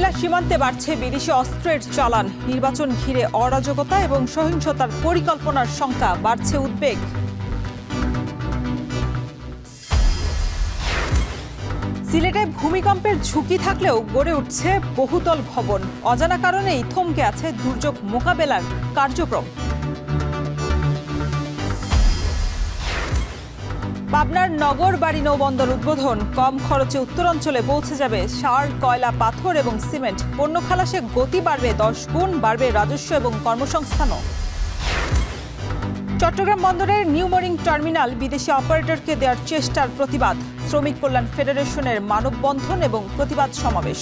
কুমিল্লা সীমান্তে বাড়ছে বিদেশি অস্ত্রের চালান। নির্বাচন ঘিরে অরাজকতা এবং সহিংসতার পরিকল্পনার শঙ্কা, বাড়ছে উদ্বেগ। সিলেটে ভূমিকম্পের ঝুঁকি থাকলেও গড়ে উঠছে বহুতল ভবন। অজানা কারণেই থমকে আছে দুর্যোগ মোকাবেলার কার্যক্রম। পাবনার নগর বাড়ি নৌবন্দর উদ্বোধন। কম খরচে উত্তরাঞ্চলে পৌঁছে যাবে সার, কয়লা, পাথর এবং সিমেন্ট। পণ্য খালাসে গতি বাড়বে 10 গুণ, বাড়বে রাজস্ব এবং কর্মসংস্থানও। চট্টগ্রাম বন্দরের নিউ মোরিং টার্মিনাল বিদেশি অপারেটরকে দেওয়ার চেষ্টার প্রতিবাদ। শ্রমিক কল্যাণ ফেডারেশনের মানববন্ধন এবং প্রতিবাদ সমাবেশ।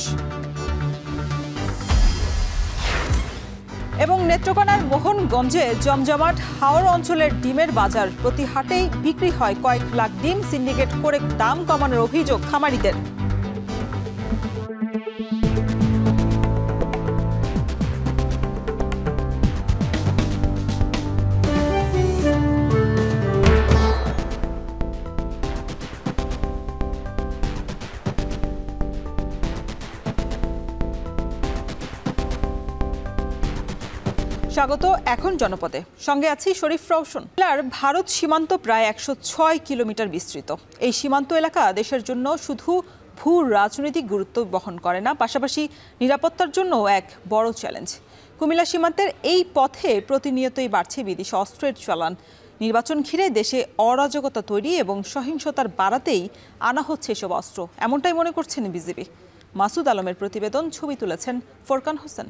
এবং নেত্রকোনার মোহনগঞ্জে জমজমাট হাওড় অঞ্চলের ডিমের বাজার। প্রতি হাটেই বিক্রি হয় কয়েক লাখ ডিম। সিন্ডিকেট করে দাম কমানোর অভিযোগ খামারিদের। স্বাগত। এখন জনপদে, সঙ্গে আছি শরীফ রওশন। ভারত সীমান্ত প্রায় 106 কিলোমিটার বিস্তৃত। এই সীমান্ত এলাকা দেশের জন্য শুধু ভূ রাজনৈতিক গুরুত্ব বহন করে না, পাশাপাশি নিরাপত্তার জন্য এক বড় চ্যালেঞ্জ। কুমিল্লা সীমান্তের এই পথে প্রতিনিয়তই বাড়ছে বিদেশি অস্ত্রের চালান। নির্বাচন ঘিরে দেশে অরাজকতা তৈরি এবং সহিংসতার বাড়াতেই আনা হচ্ছে এসব অস্ত্র, এমনটাই মনে করছেন বিজেপি। মাসুদ আলমের প্রতিবেদন, ছবি তুলেছেন ফোরকান হোসেন।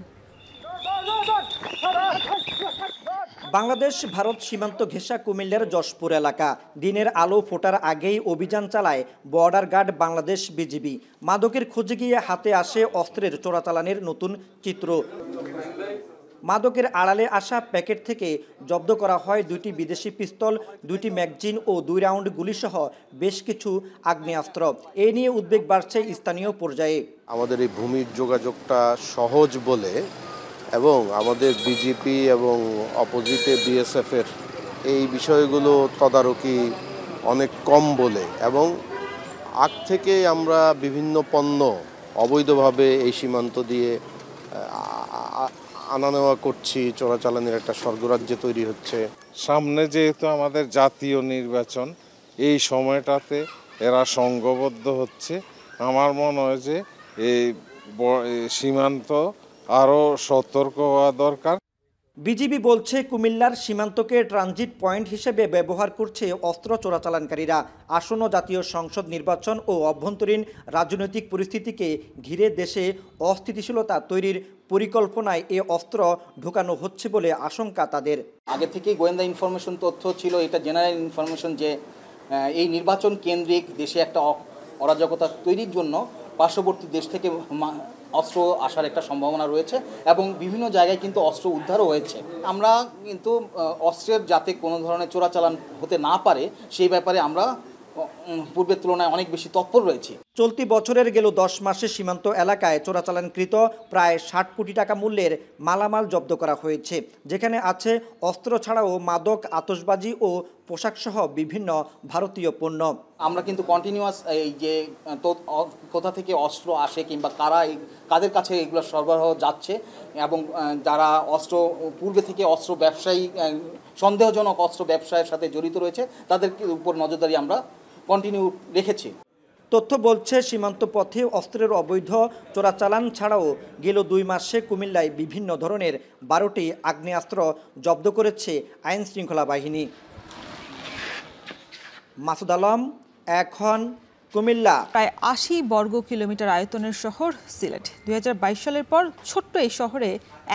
বাংলাদেশ ভারত সীমান্ত ঘেঁষা কুমিল্লার যশপুর এলাকা। দিনের আলো ফোটার আগেই অভিযান চালায় বর্ডার গার্ড বাংলাদেশ বিজিবি। মাদকের খোঁজে গিয়ে হাতে আসে অস্ত্রের চোরাচালানের নতুন চিত্র। মাদকের আড়ালে আসা প্যাকেট থেকে জব্দ করা হয় 2টি বিদেশি পিস্তল, 2টি ম্যাগজিন ও 2 রাউন্ড গুলিসহ বেশ কিছু আগ্নেয়াস্ত্র। এ নিয়ে উদ্বেগ বাড়ছে স্থানীয় পর্যায়ে। আমাদের এই ভূমির যোগাযোগটা সহজ বলে এবং আমাদের বিজেপি এবং অপোজিটে বিএসএফের এই বিষয়গুলো তদারকি অনেক কম বলে এবং আগ থেকে আমরা বিভিন্ন পণ্য অবৈধভাবে এই সীমান্ত দিয়ে আনা নেওয়া করছি। চোরাচালানের একটা স্বর্গরাজ্য তৈরি হচ্ছে। সামনে যেহেতু আমাদের জাতীয় নির্বাচন, এই সময়টাতে এরা সংঘবদ্ধ হচ্ছে। আমার মনে হয় যে এই সীমান্ত আরও সতর্ক হওয়া দরকার। বিজিবি বলছে কুমিল্লার সীমান্তকে ট্রানজিট পয়েন্ট হিসেবে ব্যবহার করছে অস্ত্র চোরাচালানকারীরা। আসন্ন জাতীয় সংসদ নির্বাচন ও অভ্যন্তরীণ রাজনৈতিক পরিস্থিতিকে ঘিরে দেশে অস্থিতিশীলতা তৈরির পরিকল্পনায় এ অস্ত্র ঢোকানো হচ্ছে বলে আশঙ্কা তাদের। আগে থেকেই গোয়েন্দা ইনফরমেশন তথ্য ছিল, এটা জেনারেল ইনফরমেশন, যে এই নির্বাচন কেন্দ্রিক দেশে একটা অরাজকতা তৈরির জন্য পার্শ্ববর্তী দেশ থেকে অস্ত্র আসার একটা সম্ভাবনা রয়েছে এবং বিভিন্ন জায়গায় কিন্তু অস্ত্র উদ্ধারও হয়েছে। আমরা কিন্তু অস্ত্রের যাতে কোনো ধরনের চোরাচালান হতে না পারে সেই ব্যাপারে আমরা পূর্বের তুলনায় অনেক বেশি তৎপর রয়েছি। চলতি বছরের গেল 10 মাসে সীমান্ত এলাকায় চোরাচালানকৃত প্রায় 60 কোটি টাকা মূল্যের মালামাল জব্দ করা হয়েছে, যেখানে আছে অস্ত্র ছাড়াও মাদক, আতশবাজি ও পোশাকসহ বিভিন্ন ভারতীয় পণ্য। আমরা কিন্তু কন্টিনিউয়াস এই যে কোথা থেকে অস্ত্র আসে কিংবা কাদের কাছে এগুলো সরবরাহ যাচ্ছে এবং যারা অস্ত্র পূর্বে থেকে অস্ত্র ব্যবসায়ী, সন্দেহজনক অস্ত্র ব্যবসায়ের সাথে জড়িত রয়েছে, তাদের উপর নজরদারি আমরা কন্টিনিউ রেখেছি। তথ্য বলছে সীমান্ত পথে অস্ত্রের অবৈধ চোরাচালান ছাড়াও গেল 2 মাসে কুমিল্লায় বিভিন্ন ধরনের 12টি আগ্নেয়াস্ত্র জব্দ করেছে আইন শৃঙ্খলা বাহিনী। মাসুদ আলম, এখন কুমিল্লা। প্রায় 80 বর্গ কিলোমিটার আয়তনের শহর সিলেট। 2022 সালের পর ছোট্ট এই শহরে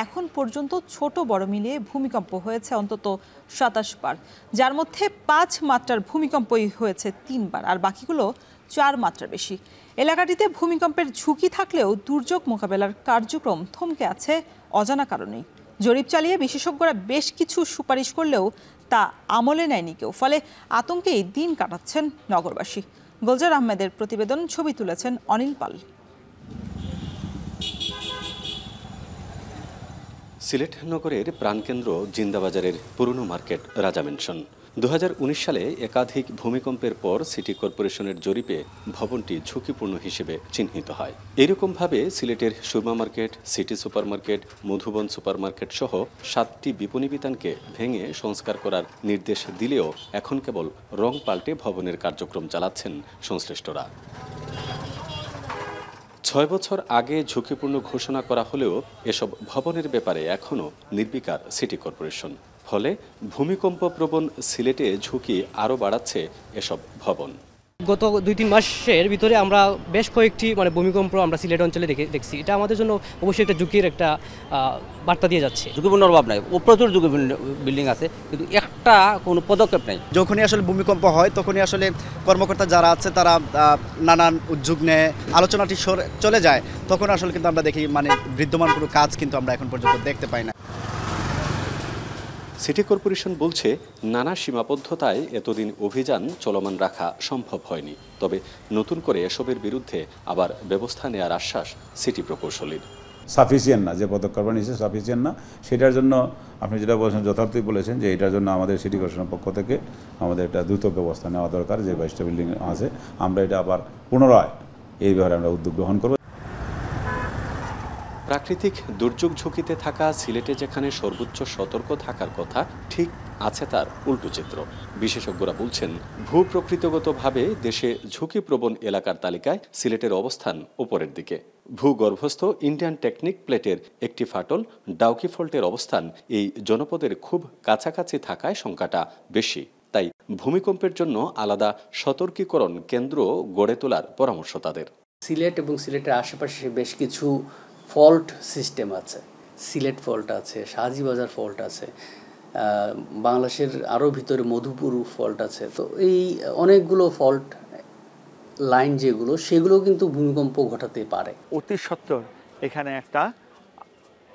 এখন পর্যন্ত ছোট বড় মিলিয়ে ভূমিকম্প হয়েছে অন্তত 27 বার, যার মধ্যে 5 মাত্রার ভূমিকম্পই হয়েছে 3 বার, আর বাকিগুলো 4 মাত্রার বেশি। এলাকাটিতে ভূমিকম্পের ঝুঁকি থাকলেও দুর্যোগ মোকাবেলার কার্যক্রম থমকে আছে অজানা কারণেই। জরিপ চালিয়ে বিশেষজ্ঞরা বেশ কিছু সুপারিশ করলেও তা আমলে নেয়নি কেউ, ফলে আতঙ্কেই দিন কাটাচ্ছেন নগরবাসী। গুলজার আহমেদের প্রতিবেদন, ছবি তুলেছেন অনিল পাল। সিলেট নগরের প্রাণকেন্দ্র জিন্দাবাজারের পুরনো মার্কেট রাজা মেনশন। 2019 সালে একাধিক ভূমিকম্পের পর সিটি কর্পোরেশনের জরিপে ভবনটি ঝুঁকিপূর্ণ হিসেবে চিহ্নিত হয়। এরকমভাবে সিলেটের Surma market, city supermarket, Madhuban supermarket সহ 7টি বিপণী বিতানকে ভেঙে সংস্কার করার নির্দেশ দিলেও এখন কেবল রং পাল্টে ভবনের কার্যক্রম চালাচ্ছেন সংশ্লিষ্টরা। 6 বছর আগে ঝুঁকিপূর্ণ ঘোষণা করা হলেও এসব ভবনের ব্যাপারে এখনও নির্বিকার সিটি কর্পোরেশন। ফলে ভূমিকম্প প্রবণ সিলেটে ঝুঁকি আরও বাড়াচ্ছে এসব ভবন। গত 2-3 মাসের ভিতরে আমরা বেশ কয়েকটি ভূমিকম্প আমরা সিলেট অঞ্চলে দেখছি। এটা আমাদের জন্য অবশ্যই একটা ঝুঁকির একটা বার্তা দিয়ে যাচ্ছে। ঝুঁকিপূর্ণ অভাব নাই, প্রচুর ঝুঁকিপূর্ণ বিল্ডিং আছে, কিন্তু একটা কোনো পদক্ষেপ নেই। যখনই আসলে ভূমিকম্প হয় তখনই আসলে কর্মকর্তা যারা আছে তারা নানান উদ্যোগ নেয়, আলোচনাটি চলে যায়, তখন আসলে কিন্তু আমরা দেখি বিদ্যমান কোনো কাজ কিন্তু আমরা এখন পর্যন্ত দেখতে পাই না। সিটি কর্পোরেশন বলছে নানা সীমাবদ্ধতায় এতদিন অভিযান চলমান রাখা সম্ভব হয়নি। তবে নতুন করে এসবের বিরুদ্ধে আবার ব্যবস্থা নেওয়ার আশ্বাস সিটি প্রকৌশলীর। সাফিসিয়েন্ট না, যে পদক্ষেপ নিয়েছে সাফিসিয়েন্ট না, সেটার জন্য আপনি যেটা বলছেন যথার্থই বলেছেন যে এটার জন্য আমাদের সিটি কর্পোরেশনের পক্ষ থেকে আমাদের একটা দ্রুত ব্যবস্থা নেওয়া দরকার। যে 22টা বিল্ডিং আছে আমরা এটা আবার পুনরায় এই ব্যাপারে আমরা উদ্যোগ গ্রহণ করব। প্রাকৃতিক দুর্যোগ ঝুঁকিতে থাকা সিলেটে যেখানে সর্বোচ্চ সতর্ক থাকার কথা, ঠিক আছে তার উল্টো চিত্র। বিশেষজ্ঞরা বলছেন ভূপ্রকৃতিগতভাবে দেশে ঝুঁকিপ্রবণ এলাকার তালিকায় সিলেটের অবস্থান উপরের দিকে। ভূগর্ভস্থ ইন্ডিয়ান টেকনিক প্লেটের একটি ফাটল ডাউকি ফল্টের অবস্থান এই জনপদের খুব কাছাকাছি থাকায় সংখ্যাটা বেশি। তাই ভূমিকম্পের জন্য আলাদা সতর্কীকরণ কেন্দ্র গড়ে তোলার পরামর্শ তাদের। সিলেট এবং সিলেটের আশেপাশে বেশ কিছু ফল্ট সিস্টেম আছে। সিলেট ফল্ট আছে, শাহজিবাজার ফল্ট আছে, বাংলাদেশের আরও ভিতরে মধুপুর ফল্ট আছে। তো এই অনেকগুলো ফল্ট লাইন যেগুলো, সেগুলো কিন্তু ভূমিকম্প ঘটাতে পারে। অতি সত্বর এখানে একটা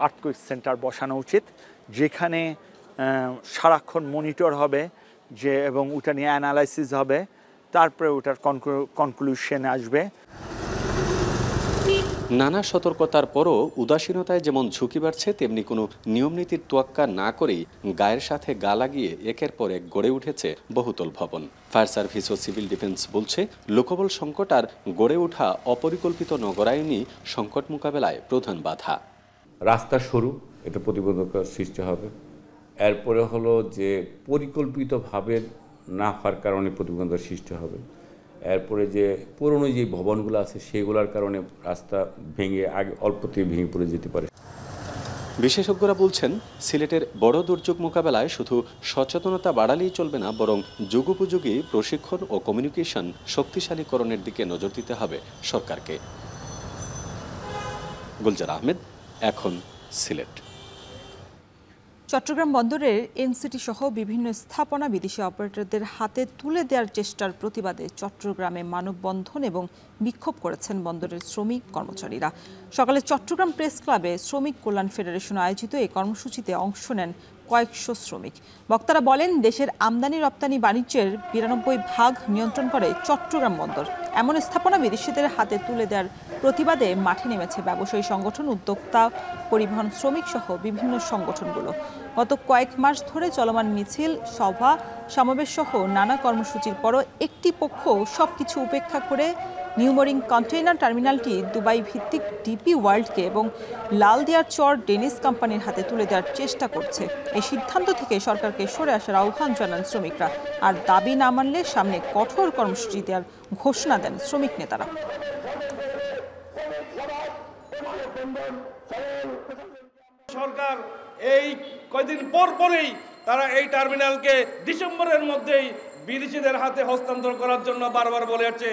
আর্থকুইক সেন্টার বসানো উচিত, যেখানে সারাক্ষণ মনিটর হবে এবং ওটা নিয়ে অ্যানালাইসিস হবে, তারপরে ওটার কনক্লুশনে আসবে। নানা সতর্কতার পরও উদাসীনতায় যেমন ঝুঁকি বাড়ছে, তেমনি কোনো নিয়মনীতির তোয়াক্কা না করেই গায়ের সাথে গা লাগিয়ে একের পর এক গড়ে উঠেছে বহুতল ভবন। ফায়ার সার্ভিস ও সিভিল ডিফেন্স বলছে লোকবল সংকট আর গড়ে ওঠা অপরিকল্পিত নগরায়নই সংকট মোকাবেলায় প্রধান বাধা। রাস্তা সরু, এটা প্রতিবন্ধকতার সৃষ্টি হবে। এরপরে হলো যে পরিকল্পিতভাবে না হওয়ার কারণে প্রতিবন্ধকতার সৃষ্টি হবে। এরপরে যে পুরনো যে ভবনগুলো আছে সেগুলোর কারণে রাস্তা ভেঙে অল্পতেই ভেঙে পড়ে যেতে পারে। বিশেষজ্ঞরা বলছেন সিলেটের বড় দুর্যোগ মোকাবেলায় শুধু সচেতনতা বাড়ালেই চলবে না, বরং যুগোপযোগী প্রশিক্ষণ ও কমিউনিকেশন শক্তিশালীকরণের দিকে নজর দিতে হবে সরকারকে। গুলজার আহমেদ, এখন সিলেট। চট্টগ্রাম বন্দরের এনসিটি সহ বিভিন্ন স্থাপনা বিদেশি অপারেটরদের হাতে তুলে দেওয়ার চেষ্টার প্রতিবাদে চট্টগ্রামে মানববন্ধন এবং বিক্ষোভ করেছেন বন্দরের শ্রমিক কর্মচারীরা। সকালে চট্টগ্রাম প্রেস ক্লাবে শ্রমিক কল্যাণ ফেডারেশন আয়োজিত এই কর্মসূচিতে অংশ নেন কয়েকশো শ্রমিক। বক্তারা বলেন, দেশের আমদানি রপ্তানি বাণিজ্যের 92% নিয়ন্ত্রণ করে চট্টগ্রাম বন্দর। এমন স্থাপনা বিদেশিদের হাতে তুলে দেওয়ার প্রতিবাদে মাঠে নেমেছে ব্যবসায়ী সংগঠন, উদ্যোক্তা, পরিবহন শ্রমিক সহ বিভিন্ন সংগঠনগুলো। গত কয়েক মাস ধরে চলমান মিছিল, সভা, সমাবেশ সহ নানা কর্মসূচির পরও একটি পক্ষ সবকিছু উপেক্ষা করে নিউমরিং কন্টেইনার টার্মিনালটি দুবাই ভিত্তিক ডিপি ওয়ার্ল্ডকে এবং লালদিয়ার চর ডেনিস কোম্পানির হাতে তুলে দেওয়ার চেষ্টা করছে। এই সিদ্ধান্ত থেকে সরকারকে সরে আসার আহ্বান জানান শ্রমিকরা, আর দাবি না মানলে সামনে কঠোর কর্মসূচি দেওয়ার ঘোষণা দেন শ্রমিক নেতারা। সরকার এই কয়েকদিন পরেই তারা এই টার্মিনালকে ডিসেম্বরের মধ্যেই বিদেশিদের হাতে হস্তান্তর করার জন্য বারবার বলে আসছে।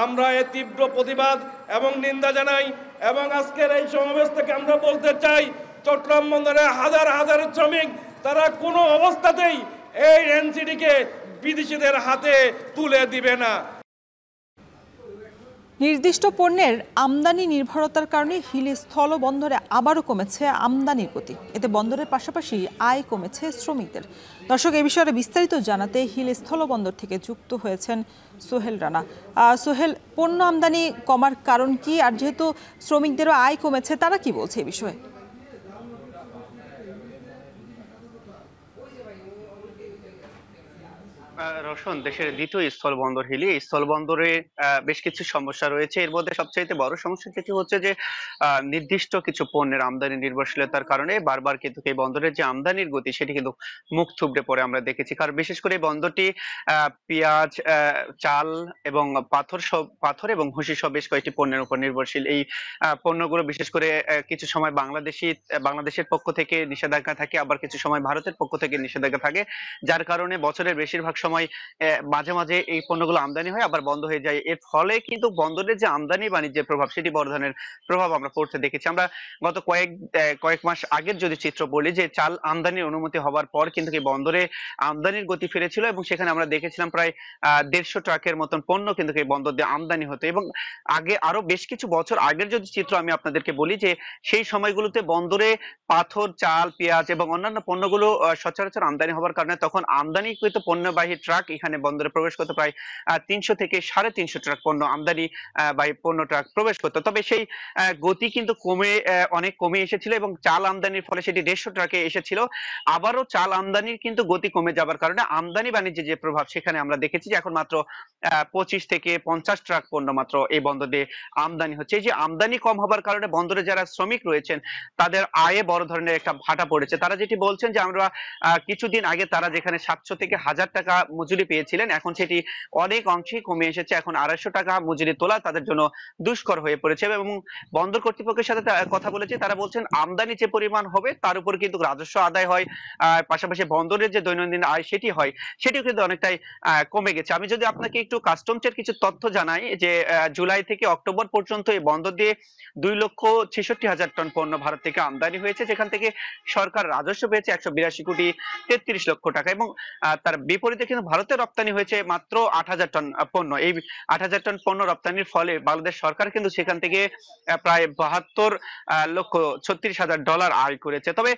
আমরা এর তীব্র প্রতিবাদ এবং নিন্দা জানাই, এবং আজকের এই সমাবেশ থেকে আমরা বলতে চাই, চট্টগ্রাম বন্দরে হাজার হাজার শ্রমিক তারা কোনো অবস্থাতেই এই এনসিডিকে বিদেশিদের হাতে তুলে দিবে না। নির্দিষ্ট পণ্যের আমদানি নির্ভরতার কারণে হিলি স্থল বন্দরে আবারও কমেছে আমদানির গতি। এতে বন্দরের পাশাপাশি আয় কমেছে শ্রমিকদের। দর্শক, এই বিষয়ে বিস্তারিত জানাতে হিলি স্থল বন্দর থেকে যুক্ত হয়েছেন সোহেল রানা। সোহেল, পণ্য আমদানি কমার কারণ কি, আর যেহেতু শ্রমিকদেরও আয় কমেছে, তারা কি বলছে এই বিষয়ে? রওশন, দেশের দ্বিতীয় স্থলবন্দর হিলি, এই স্থলবন্দরে বেশ কিছু সমস্যা রয়েছে। এর মধ্যে সবচাইতে বড় সমস্যা যেটি হচ্ছে যে নির্দিষ্ট কিছু পণ্যের আমদানি নির্ভরশীলতার কারণে বারবার কিন্তু এই বন্দরের যে আমদানির গতি সেটি কিন্তু মুখ থুবড়ে পড়ে আমরা দেখেছি। কারণ বিশেষ করে এই বন্দরটি পেঁয়াজ, চাল এবং পাথর এবং ভুসি সহ বেশ কয়েকটি পণ্যের উপর নির্ভরশীল। এই পণ্যগুলো বিশেষ করে কিছু সময় বাংলাদেশের পক্ষ থেকে নিষেধাজ্ঞা থাকে, আবার কিছু সময় ভারতের পক্ষ থেকে নিষেধাজ্ঞা থাকে, যার কারণে বছরের বেশিরভাগ সময় মাঝে মাঝে এই পণ্যগুলো আমদানি হয় আবার বন্ধ হয়ে যায়। এর ফলে কিন্তু বন্দরের যে আমদানি বাণিজ্যের প্রভাব সেটি বড় ধরনের প্রভাব আমরা পড়তে দেখেছি। আমরা গত কয়েক মাস আগের যদি চিত্র বলি, যে চাল আমদানির অনুমতি হওয়ার পর কিন্তু এই বন্দরে আমদানির গতি ফিরেছিল এবং সেখানে আমরা দেখেছিলাম প্রায় 150 ট্রাকের মতন পণ্য কিন্তু এই বন্দর দিয়ে আমদানি হতো। এবং আগে আরো বেশ কিছু বছর আগের যদি চিত্র আমি আপনাদেরকে বলি, যে সেই সময়গুলোতে বন্দরে পাথর, চাল, পেঁয়াজ এবং অন্যান্য পণ্যগুলো সচরাচর আমদানি হওয়ার কারণে তখন আমদানিকৃত পণ্যবাহী ট্রাক এখানে বন্দরে প্রবেশ করতে প্রায় 300 থেকে 350 ট্রাক পণ্য আমদানি বাহী পণ্য ট্রাক প্রবেশ করতো। তবে সেই গতি কিন্তু অনেক কমে এসেছিল এবং চাল আমদানির ফলে সেটি 150 ট্রাকে এসেছিল। আবারও চাল আমদানির কিন্তু গতি কমে যাবার কারণে আমদানি বাণিজ্যের যে প্রভাব সেখানে আমরা দেখেছি যে এখন মাত্র 25 থেকে 50 ট্রাক পণ্য মাত্র এই বন্দর দিয়ে আমদানি হচ্ছে। এই যে আমদানি কম হবার কারণে বন্দরে যারা শ্রমিক রয়েছেন তাদের আয়ে বড় ধরনের একটা ভাটা পড়েছে। তারা যেটি বলছেন যে আমরা কিছুদিন আগে তারা যেখানে 700 থেকে 1000 টাকা মজুরি পেয়েছিলেন, এখন সেটি অনেক অংশেই কমে এসেছে। এখন 250 টাকা মজুরি তোলা তাদের জন্য দুষ্কর হয়ে পড়েছে। এবং বন্দর কর্তৃপক্ষের সাথে কথা বলেছি, তারা বলছেন আমদানি যে পরিমাণ হবে তার উপর কিন্তু রাজস্ব আদায় হয়, পাশাপাশি বন্দরের যে দৈনন্দিন আয় সেটি হয়, সেটিও কিন্তু অনেকটাই কমে গেছে। আমি যদি আপনাকে একটু কাস্টমসের কিছু তথ্য জানাই, যে জুলাই থেকে অক্টোবর পর্যন্ত এই বন্দর দিয়ে 2,66,000 টন পণ্য ভারত থেকে আমদানি হয়েছে, যেখান থেকে সরকার রাজস্ব পেয়েছে 182 কোটি 33 লক্ষ টাকা। এবং তার বিপরীতে কিন্তু ভারতে রপ্তানি হয়েছে মাত্র 8,000 টন পণ্য। এই 8,000 টন পণ্য রপ্তানির ফলে বাংলাদেশ সরকার কিন্তু সেখান থেকে প্রায় 72,36,000 ডলার আয় করেছে। তবে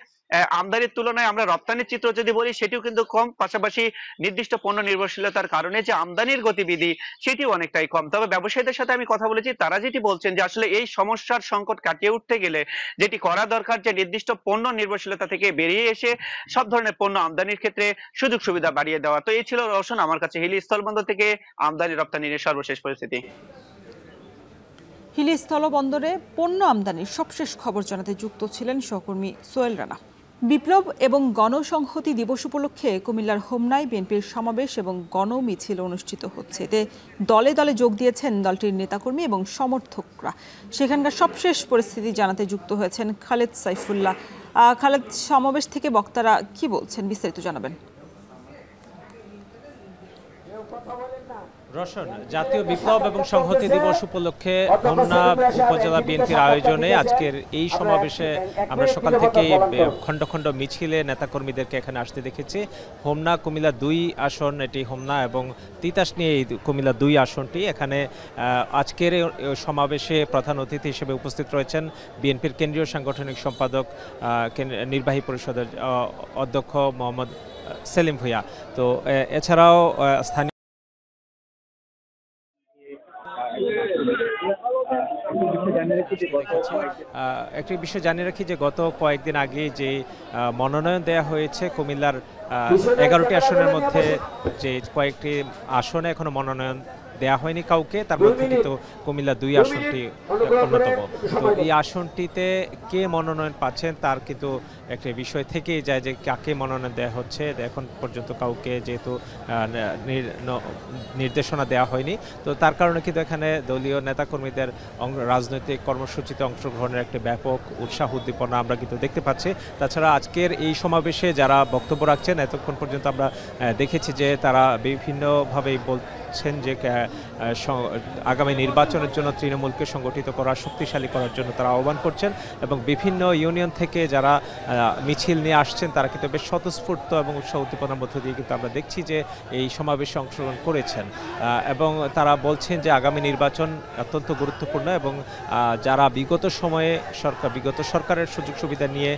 আমদানির তুলনায় আমরা রপ্তানির চিত্র যদি বলি সেটিও কিন্তু কম, পাশাপাশি নির্দিষ্ট পণ্য নির্ভরশীলতার কারণে যে আমদানির গতিবিধি সেটিও অনেকটাই কম। তবে ব্যবসায়ীদের সাথে আমি কথা বলেছি, তারা যেটি বলছেন যে আসলে এই সমস্যার সংকট কাটিয়ে উঠতে গেলে যেটি করা দরকার, যে নির্দিষ্ট পণ্য নির্ভরশীলতা থেকে বেরিয়ে এসে সব ধরনের পণ্য আমদানির ক্ষেত্রে সুযোগ সুবিধা বাড়িয়ে দেওয়া। তো এই ছিল রওশন আমার কাছে হিলি স্থলবন্দর থেকে আমদানি রপ্তানি নিয়ে সর্বশেষ পরিস্থিতি। হিলি স্থলবন্দরে পণ্য আমদানির সবশেষ খবর জানাতে যুক্ত ছিলেন সহকর্মী সোহেল রানা। বিপ্লব এবং গণসংহতি দিবস উপলক্ষে কুমিল্লার হোমনায় বিএনপির সমাবেশ এবং গণমিছিল অনুষ্ঠিত হচ্ছে। এতে দলে দলে যোগ দিয়েছেন দলটির নেতাকর্মী এবং সমর্থকরা। সেখানকার সবশেষ পরিস্থিতি জানাতে যুক্ত হয়েছেন খালেদ সাইফুল্লাহ। খালেদ, সমাবেশ থেকে বক্তারা কি বলছেন বিস্তারিত জানাবেন। রওশন, জাতীয় বিপ্লব এবং সংহতি দিবস উপলক্ষে হোমনা উপজেলা বিএনপির আয়োজনে আজকের এই সমাবেশে আমরা সকাল থেকেই খণ্ড খণ্ড মিছিলে নেতাকর্মীদেরকে এখানে আসতে দেখেছি। হোমনা কুমিল্লা 2 আসন, এটি হোমনা এবং তিতাস নিয়ে এই কুমিল্লা 2 আসনটি। এখানে আজকের সমাবেশে প্রধান অতিথি হিসেবে উপস্থিত রয়েছেন বিএনপির কেন্দ্রীয় সাংগঠনিক সম্পাদক, নির্বাহী পরিষদের অধ্যক্ষ মোহাম্মদ সেলিম ভূঁইয়া। তো এছাড়াও স্থানীয় একটি বিষয় জানিয়ে রাখি যে গত কয়েকদিন আগে যে মনোনয়ন দেয়া হয়েছে কুমিল্লার 11টি আসনের মধ্যে, যে কয়েকটি আসনে এখনো মনোনয়ন দেয়া হয়নি কাউকে, তার মধ্যে কিন্তু কুমিল্লা 2 আসনটি অন্যতম। তো এই আসনটিতে কে মনোনয়ন পাচ্ছেন তার কিন্তু একটা বিষয় থেকেই যায় যে কাকে মনোনয়ন দেওয়া হচ্ছে। এখন পর্যন্ত কাউকে যেহেতু নির্দেশনা দেওয়া হয়নি, তো তার কারণে কিন্তু এখানে দলীয় নেতাকর্মীদের রাজনৈতিক কর্মসূচিতে অংশগ্রহণের একটা ব্যাপক উৎসাহ উদ্দীপনা আমরা কিন্তু দেখতে পাচ্ছি। তাছাড়া আজকের এই সমাবেশে যারা বক্তব্য রাখছেন এতক্ষণ পর্যন্ত আমরা দেখেছি যে তারা বিভিন্নভাবেই বলছেন যে আগামী নির্বাচনের জন্য তৃণমূলকে সংগঠিত করা, শক্তিশালী করার জন্য তারা আহ্বান করছেন। এবং বিভিন্ন ইউনিয়ন থেকে যারা মিছিল নিয়ে আসছেন তারা কিন্তু বেশ স্বতঃস্ফূর্ত এবং উৎসাহ উদ্দীপনার মধ্য দিয়ে কিন্তু আমরা দেখছি যে এই সমাবেশে অংশগ্রহণ করেছেন। এবং তারা বলছেন যে আগামী নির্বাচন অত্যন্ত গুরুত্বপূর্ণ এবং যারা বিগত সরকারের সুযোগ সুবিধা নিয়ে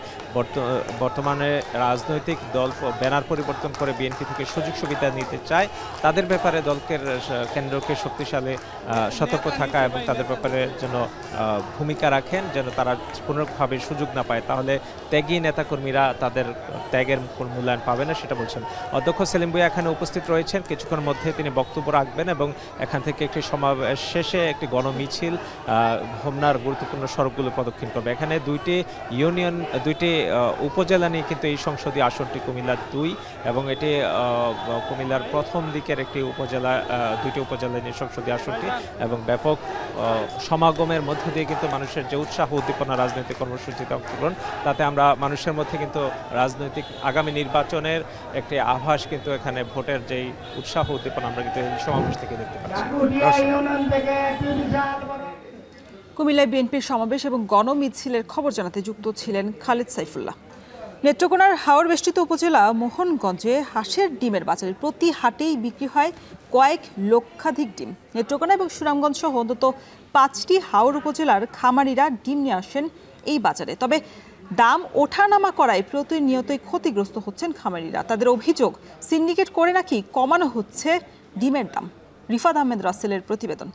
বর্তমানে রাজনৈতিক দল ব্যানার পরিবর্তন করে বিএনপি থেকে সুযোগ সুবিধা নিতে চায়, তাদের ব্যাপারে দলকে কেন্দ্রকে শক্তিশালী সতর্ক থাকা এবং তাদের ব্যাপারে যেন ভূমিকা রাখেন, যেন তারা কোনোভাবে সুযোগ না পায়। তাহলে ত্যাগী নেতা নেতাকর্মীরা তাদের ত্যাগের মূল্যায়ন পাবে না সেটা বলছেন। অধ্যক্ষ সেলিম ভূঁইয়া এখানে উপস্থিত রয়েছেন, কিছুক্ষণ মধ্যে তিনি বক্তব্য রাখবেন এবং এখান থেকে একটি সমাবেশ শেষে একটি গণমিছিল হোমনার গুরুত্বপূর্ণ সড়কগুলো প্রদক্ষিণ করবে। এখানে দুইটি উপজেলা নিয়ে কিন্তু এই সংসদীয় আসনটি কুমিল্লার 2 এবং এটি কুমিল্লার প্রথম দিকের একটি উপজেলা, দুইটি উপজেলা নিয়ে সংসদীয় আসনটি এবং ব্যাপক সমাগমের মধ্য দিয়ে কিন্তু মানুষের যে উৎসাহ উদ্দীপনা রাজনৈতিক কর্মসূচিতে অংশগ্রহণ, তাতে আমরা মানুষের মধ্যে কিন্তু রাজনৈতিক আগামী নির্বাচনের একটি আভাস কিন্তু এখানে ভোটের যেই উৎসাহ উদ্দীপনা আমরা কিন্তু এই সমাবেশ থেকে দেখতে পাচ্ছি। কুমিল্লায় বিএনপির সমাবেশ এবং গণমিছিলের খবর জানাতে যুক্ত ছিলেন খালেদ সাইফুল্লাহ। নেত্রকোনার হাওর বেষ্টিত উপজেলা মোহনগঞ্জে হাঁসের ডিমের বাজারে প্রতি হাটেই বিক্রি হয় কয়েক লক্ষাধিক ডিম। নেত্রকোনা এবং সুনামগঞ্জ সহ অন্তত 5টি হাওর উপজেলার খামারিরা ডিম নিয়ে আসেন এই বাজারে। তবে দাম ওঠানামা করায় প্রতিনিয়তই ক্ষতিগ্রস্ত হচ্ছেন খামারিরা। তাদের অভিযোগ, সিন্ডিকেট করে নাকি কমানো হচ্ছে ডিমের দাম। রিফাত আহমেদ রাসেলের প্রতিবেদন।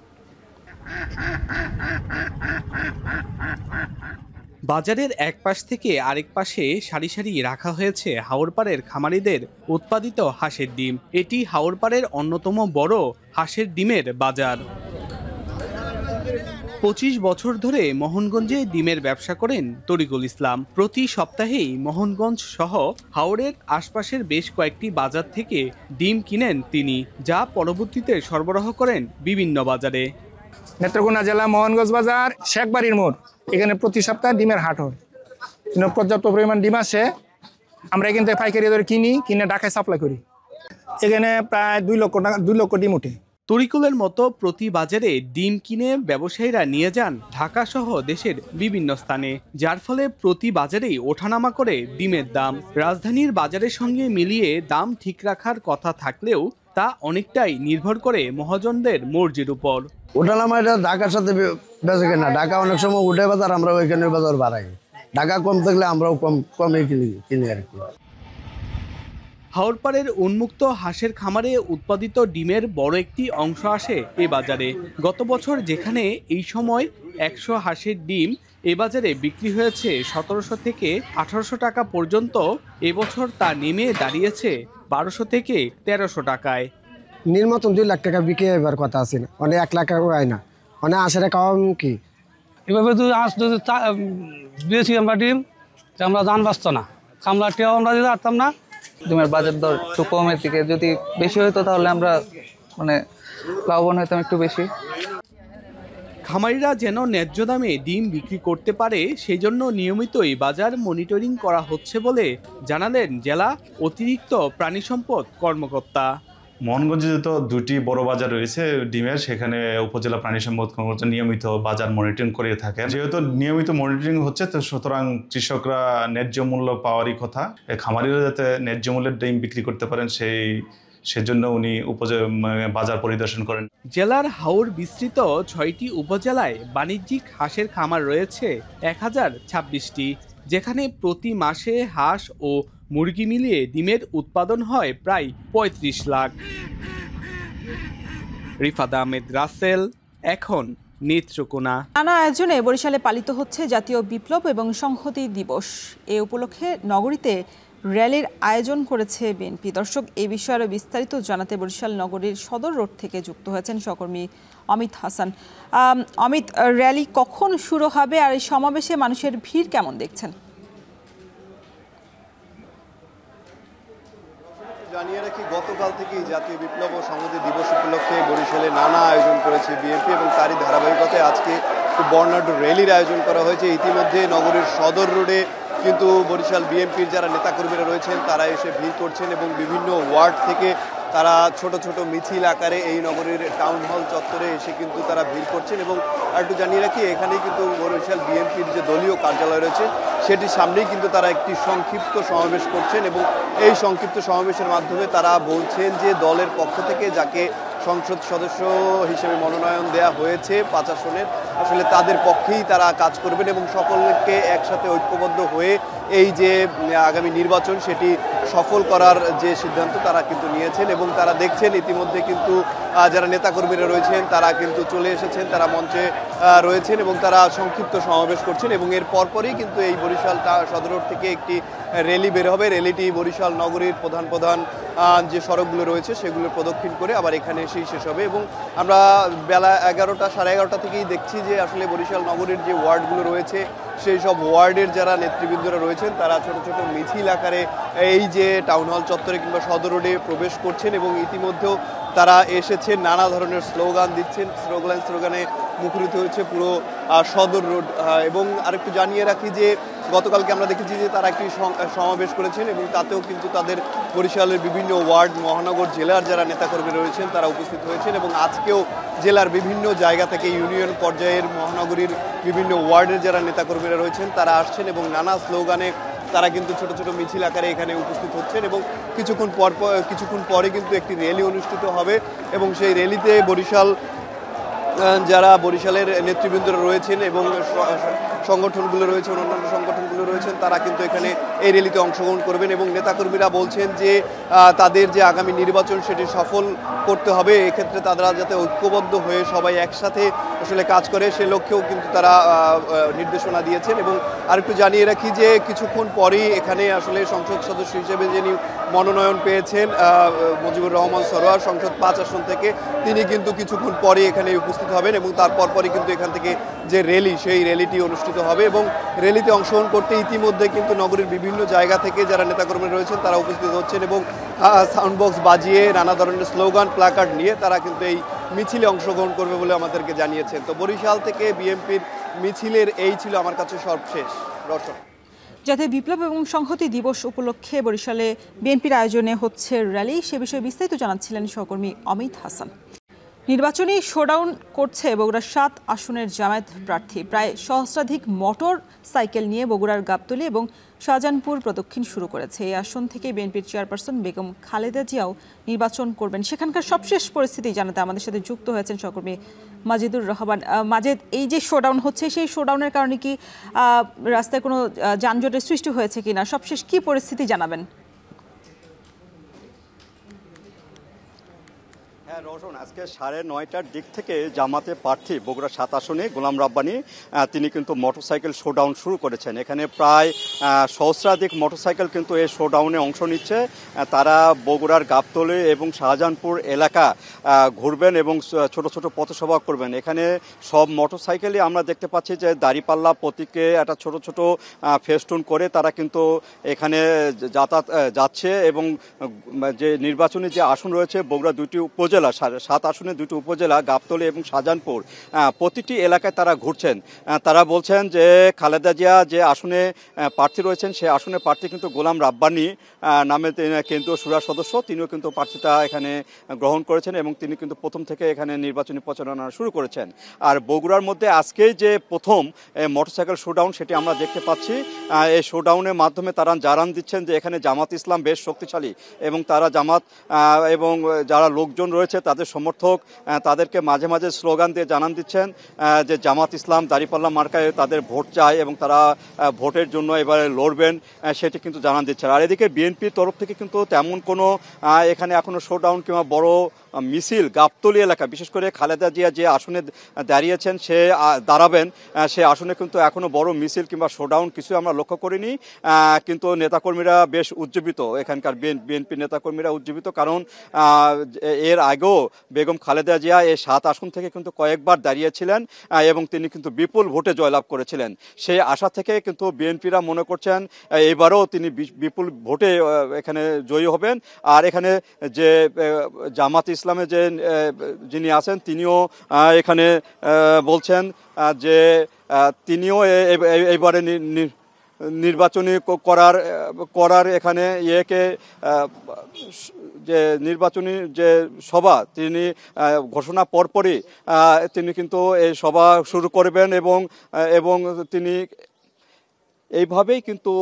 বাজারের এক পাশ থেকে আরেক পাশে সারি সারি রাখা হয়েছে হাওরপাড়ের খামারিদের উৎপাদিত হাঁসের ডিম। এটি হাওরপাড়ের অন্যতম বড় হাঁসের ডিমের বাজার। 25 বছর ধরে মোহনগঞ্জে ডিমের ব্যবসা করেন তরিকুল ইসলাম। প্রতি সপ্তাহেই মোহনগঞ্জ সহ হাওরের আশপাশের বেশ কয়েকটি বাজার থেকে ডিম কিনেন তিনি, যা পরবর্তীতে সরবরাহ করেন বিভিন্ন বাজারে। নেত্রকোনা জেলা মোহনগঞ্জ বাজার শেখবাড়ির মোড়, এখানে প্রতি সপ্তাহে ডিমের হাট হয়। পর্যাপ্ত পরিমাণ ডিম আসে, আমরা এখান থেকে পাইকারি দরে কিনে ঢাকায় সাপ্লাই করি। এখানে প্রায় 2 লক্ষ ডিম ওঠে। তরিকুলের মতো প্রতি বাজারে ডিম কিনে ব্যবসায়ীরা নিয়ে যান ঢাকা সহ দেশের বিভিন্ন স্থানে, যার ফলে প্রতি বাজারেই ওঠানামা করে ডিমের দাম। রাজধানীর বাজারের সঙ্গে মিলিয়ে দাম ঠিক রাখার কথা থাকলেও তা অনেকটাই নির্ভর করে মহাজনদের মর্জির উপর। ওঠানামা এটা ঢাকার সাথে বেঁচে কেনা। ঢাকা অনেক সময় উঠে বাজার, আমরা ওইখানে বাজার বাড়াই। ঢাকা কম থাকলে আমরাও কমে কিনি আর কি। হাওরপাড়ের উন্মুক্ত হাঁসের খামারে উৎপাদিত ডিমের বড় একটি অংশ আসে এ বাজারে। গত বছর যেখানে এই সময় 100 হাঁসের ডিম এ বাজারে বিক্রি হয়েছে 1700 থেকে 1800 টাকা পর্যন্ত, এবছর তা নেমে দাঁড়িয়েছে 1200 থেকে 1300 টাকায়। নির্মাতন 2 লাখ টাকা বিক্রি হবার কথা আছে না, মানে 1 লাখ টাকা হয় না, মানে হাঁসের খাওয়া কি এভাবে যদি হাঁস যদি দিয়েছি আমরা ডিম, আমরা দান বাঁচত না, কামলাটিও আমরা দিতে পারতাম না। ডিমের বাজার দর একটু কমের দিকে, যদি বেশি হতো তাহলে আমরা লাভবান হইতাম একটু বেশি। খামারিরা যেন ন্যায্য দামে ডিম বিক্রি করতে পারে সেই জন্য নিয়মিতই বাজার মনিটরিং করা হচ্ছে বলে জানালেন জেলা অতিরিক্ত প্রাণী সম্পদ কর্মকর্তা। মোহনগঞ্জে তো 2টি বড় বাজার রয়েছে ডিমের, সেখানে উপজেলা প্রাণী সম্পদ কর্মকর্তা নিয়মিত বাজার মনিটরিং করে থাকেন। যেহেতু নিয়মিত মনিটরিং হচ্ছে, তো সুতরাং কৃষকরা ন্যায্য মূল্য পাওয়ারই কথা। খামারিরা যাতে ন্যায্য মূল্যের ডিম বিক্রি করতে পারেন সেজন্য উনি বাজার পরিদর্শন করেন। জেলার হাওর বিস্তৃত 6টি উপজেলায় বাণিজ্যিক হাঁসের খামার রয়েছে 1026টি, যেখানে প্রতি মাসে হাঁস ও মুরগি মিলিয়ে ডিমের উৎপাদন হয় প্রায় 35 লাখ। রিফাত আহমেদ রাসেল, এখন নেত্রকোনা। নানা আয়োজনে বরিশালে পালিত হচ্ছে জাতীয় বিপ্লব এবং সংহতি দিবস। এ উপলক্ষে নগরীতে র্যালির আয়োজন করেছে বিএনপি। দর্শক, এই বিষয়ে আরও বিস্তারিত জানাতে বরিশাল নগরীর সদর রোড থেকে যুক্ত হয়েছেন সহকর্মী অমিত হাসান। অমিত, র্যালি কখন শুরু হবে আর এই সমাবেশে মানুষের ভিড় কেমন দেখছেন? জানিয়ে রাখি, গতকাল থেকেই জাতীয় বিপ্লব ও সংহতি দিবস উপলক্ষে বরিশালে নানা আয়োজন করেছে বিএনপি এবং তারই ধারাবাহিকতায় আজকে বর্ণাঢ্য র্যালির আয়োজন করা হয়েছে। ইতিমধ্যে নগরের সদর রোডে কিন্তু বরিশাল বিএনপির যারা নেতাকর্মীরা রয়েছেন তারা এসে ভিড় করছেন এবং বিভিন্ন ওয়ার্ড থেকে তারা ছোট ছোট মিছিল আকারে এই নগরীর টাউন হল চত্বরে এসে কিন্তু তারা ভিড় করছেন। এবং একটু জানিয়ে রাখি, এখানেই কিন্তু বরিশাল বিএনপির যে দলীয় কার্যালয় রয়েছে সেটির সামনেই কিন্তু তারা একটি সংক্ষিপ্ত সমাবেশ করছেন এবং এই সংক্ষিপ্ত সমাবেশের মাধ্যমে তারা বলছেন যে দলের পক্ষ থেকে যাকে সংসদ সদস্য হিসেবে মনোনয়ন দেয়া হয়েছে 5 আসনের, আসলে তাদের পক্ষেই তারা কাজ করবেন এবং সকলকে একসাথে ঐক্যবদ্ধ হয়ে এই যে আগামী নির্বাচন সেটি সফল করার যে সিদ্ধান্ত তারা কিন্তু নিয়েছেন। এবং তারা দেখছেন ইতিমধ্যে কিন্তু যারা নেতাকর্মীরা রয়েছেন তারা কিন্তু চলে এসেছেন, তারা মঞ্চে রয়েছেন এবং তারা সংক্ষিপ্ত সমাবেশ করছেন। এবং এর পরপরই কিন্তু এই বরিশাল সদর রোড থেকে একটি র্যালি বের হবে। র্যালিটি বরিশাল নগরীর প্রধান যে সড়কগুলো রয়েছে সেগুলো প্রদক্ষিণ করে আবার এখানে এসেই শেষ হবে। এবং আমরা বেলা 11টা সাড়ে 11টা থেকেই দেখছি যে আসলে বরিশাল নগরীর যে ওয়ার্ডগুলো রয়েছে সেই সব ওয়ার্ডের যারা নেতৃবৃন্দরা রয়েছেন তারা ছোট ছোট মিছিল আকারে এই যে টাউন হল চত্বরে কিংবা সদর রোডে প্রবেশ করছেন এবং ইতিমধ্যেও তারা এসেছেন, নানা ধরনের স্লোগান দিচ্ছেন, স্লোগানে মুখরিত হয়েছে পুরো সদর রোড। এবং আরেকটু জানিয়ে রাখি যে গতকালকে আমরা দেখেছি যে তারা একটি সমাবেশ করেছেন এবং তাতেও কিন্তু তাদের বরিশালের বিভিন্ন ওয়ার্ড, মহানগর, জেলার যারা নেতাকর্মী রয়েছেন তারা উপস্থিত হয়েছেন এবং আজকেও জেলার বিভিন্ন জায়গা থেকে ইউনিয়ন পর্যায়ের, মহানগরীর বিভিন্ন ওয়ার্ডের যারা নেতাকর্মীরা রয়েছেন তারা আসছেন এবং নানা স্লোগানে তারা কিন্তু ছোট ছোট মিছিল আকারে এখানে উপস্থিত হচ্ছেন। এবং কিছুক্ষণ পরে কিন্তু একটি র্যালি অনুষ্ঠিত হবে এবং সেই র্যালিতে যারা বরিশালের নেতৃবৃন্দরা রয়েছেন এবং সংগঠনগুলো রয়েছে, অন্যান্য সংগঠনগুলো রয়েছেন তারা কিন্তু এখানে এই র্যালিতে অংশগ্রহণ করবেন। এবং নেতাকর্মীরা বলছেন যে তাদের যে আগামী নির্বাচন সেটি সফল করতে হবে, এক্ষেত্রে তারা যাতে ঐক্যবদ্ধ হয়ে সবাই একসাথে আসলে কাজ করে সে লক্ষ্যেও কিন্তু তারা নির্দেশনা দিয়েছেন। এবং আরেকটু জানিয়ে রাখি যে কিছুক্ষণ পরেই এখানে আসলে সংসদ সদস্য হিসেবে যিনি মনোনয়ন পেয়েছেন মুজিবুর রহমান সরোয়ার সংসদ 5 আসন থেকে, তিনি কিন্তু কিছুক্ষণ পরে এখানে উপস্থিত হবেন এবং তারপর কিন্তু এখান থেকে যে র্যালি সেই র্যালিটি অনুষ্ঠিত হবে। এবং র্যালিতে অংশগ্রহণ করতে ইতিমধ্যে কিন্তু নগরীর বিভিন্ন জায়গা থেকে যারা নেতাকর্মী রয়েছেন তারা উপস্থিত হচ্ছেন এবং সাউন্ড বক্স বাজিয়ে নানা ধরনের স্লোগান, প্ল্যাকার্ড নিয়ে তারা কিন্তু এই মিছিলে অংশগ্রহণ করবে বলে আমাদেরকে জানিয়েছেন। তো বরিশাল থেকে বিএনপির মিছিলের এই ছিল আমার কাছে সর্বশেষ। রওশন। জাতীয় বিপ্লব এবং সংহতি দিবস উপলক্ষে বরিশালে বিএনপির আয়োজনে হচ্ছে র্যালি, সে বিষয়ে বিস্তারিত জানাচ্ছিলেন সহকর্মী অমিত হাসান। নির্বাচনী শোডাউন করছে বগুড়ার 7 আসনের জামায়াত প্রার্থী। প্রায় সহস্রাধিক মোটর সাইকেল নিয়ে বগুড়ার গাবতলী এবং শাহজাহানপুর প্রদক্ষিণ শুরু করেছে। এই আসন থেকে বিএনপির চেয়ারপারসন বেগম খালেদা জিয়াও নির্বাচন করবেন। সেখানকার সবশেষ পরিস্থিতি জানাতে আমাদের সাথে যুক্ত হয়েছেন সহকর্মী মাজিদুর রহমান। মাজেদ, এই যে শোডাউন হচ্ছে সেই শোডাউনের কারণে কি রাস্তায় কোনো যানজটের সৃষ্টি হয়েছে কিনা, সবশেষ কি পরিস্থিতি জানাবেন? হ্যাঁ রওশন, আজকে 9:30টার দিক থেকে জামাতে প্রার্থী বগুড়া 7 আসনে গোলাম রাব্বানী তিনি কিন্তু মোটরসাইকেল শোডাউন শুরু করেছেন। এখানে প্রায় সহস্রাধিক মোটরসাইকেল কিন্তু এই শোডাউনে অংশ নিচ্ছে। তারা বগুড়ার গাবতলী এবং শাহজাহানপুর এলাকা ঘুরবেন এবং ছোট ছোট পথসভা করবেন। এখানে সব মোটরসাইকেলই আমরা দেখতে পাচ্ছি যে দাঁড়িপাল্লা প্রতীকে একটা ছোট ছোট ফেস্টুন করে তারা কিন্তু এখানে যাচ্ছে। এবং যে নির্বাচনী যে আসন রয়েছে বগুড়া 2টি উপজেলা, 7 আসনে 2টি উপজেলা গাবতলী এবং শাহজাহানপুর, প্রতিটি এলাকায় তারা ঘুরছেন। তারা বলছেন যে খালেদা জিয়া যে আসনে প্রার্থী রয়েছেন সেই আসনে প্রার্থী কিন্তু গোলাম রাব্বানী নামে কেন্দ্রীয় শুরা সদস্য, তিনিও কিন্তু প্রার্থিতা এখানে গ্রহণ করেছেন এবং তিনি কিন্তু প্রথম থেকে এখানে নির্বাচনী প্রচারণা শুরু করেছেন। আর বগুড়ার মধ্যে আজকেই যে প্রথম মোটরসাইকেল শোডাউন সেটি আমরা দেখতে পাচ্ছি। এই শোডাউনের মাধ্যমে তারা জানান দিচ্ছেন যে এখানে জামাত ইসলাম বেশ শক্তিশালী এবং তারা জামাত এবং যারা লোকজন রয়েছে তাদের সমর্থক তাদেরকে মাঝে মাঝে স্লোগান দিয়ে জানান দিচ্ছেন যে জামাত ইসলাম দাঁড়িপাল্লা মার্কায় তাদের ভোট চায় এবং তারা ভোটের জন্য এবারে লড়বেন, সেটি কিন্তু জানান দিচ্ছেন। আর এদিকে বিএনপির তরফ থেকে কিন্তু তেমন কোনো এখানে এখনো শোডাউন কিংবা বড় মিছিল গাবতলী এলাকা, বিশেষ করে খালেদা জিয়া যে আসনে দাঁড়িয়েছেন সে দাঁড়াবেন সে আসনে কিন্তু এখনো বড় মিছিল কিংবা শোডাউন কিছু আমরা লক্ষ্য করিনি। কিন্তু নেতাকর্মীরা বেশ উজ্জীবিত, এখানকার বিএনপি নেতাকর্মীরা উজ্জীবিত, কারণ এর আগেও বেগম খালেদা জিয়া এই 7 আসন থেকে কিন্তু কয়েকবার দাঁড়িয়েছিলেন এবং তিনি কিন্তু বিপুল ভোটে জয়লাভ করেছিলেন। সেই আশা থেকে কিন্তু বিএনপিরা মনে করছেন এবারও তিনি বিপুল ভোটে এখানে জয়ী হবেন। আর এখানে যে জামাত ইসলামে যে যিনি আছেন তিনিও এখানে বলছেন যে তিনিও এইবারে নির্বাচনী করার এখানে ইয়েকে যে নির্বাচনী যে সভা তিনি ঘোষণা পরপরই তিনি কিন্তু এই সভা শুরু করবেন এবং তিনি এইভাবেই কিন্তু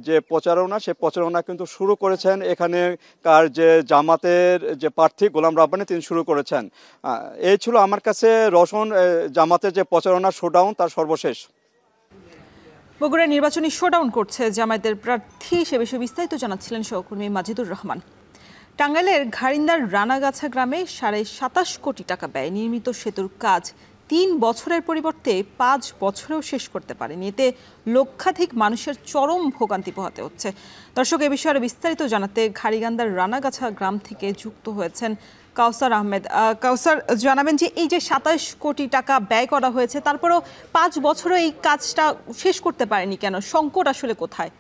যে প্রচারণা সে প্রচারণা কিন্তু শুরু করেছেন এখানেকার যে জামাতের যে প্রার্থী গোলাম রাব্বানী তিনি শুরু করেছেন। এই ছিল আমার কাছে রওশন জামাতের যে প্রচারণা শোডাউন তার সর্বশেষ। বগুড়ায় নির্বাচনী শোডাউন করছে জামায়াতের প্রার্থী, সে বিষয়ে বিস্তারিত জানাচ্ছিলেন সহকর্মী মাজিদুর রহমান। টাঙ্গাইলের ঘাড়িন্দার রানাগাছা গ্রামে 27.5 কোটি টাকা ব্যয়ে নির্মিত সেতুর কাজ 3 বছরের পরিবর্তে 5 বছরেও শেষ করতে পারেনি। এতে লক্ষাধিক মানুষের চরম ভোগান্তি পোহাতে হচ্ছে। দর্শক, এ বিষয়ে বিস্তারিত জানাতে ঘাড়িগান্দার রানাগাছা গ্রাম থেকে যুক্ত হয়েছেন কাউসার আহমেদ। কাউসার, জানাবেন যে এই যে 27 কোটি টাকা ব্যয় করা হয়েছে, তারপরেও 5 বছরও এই কাজটা শেষ করতে পারেনি কেন? সংকট আসলে কোথায়?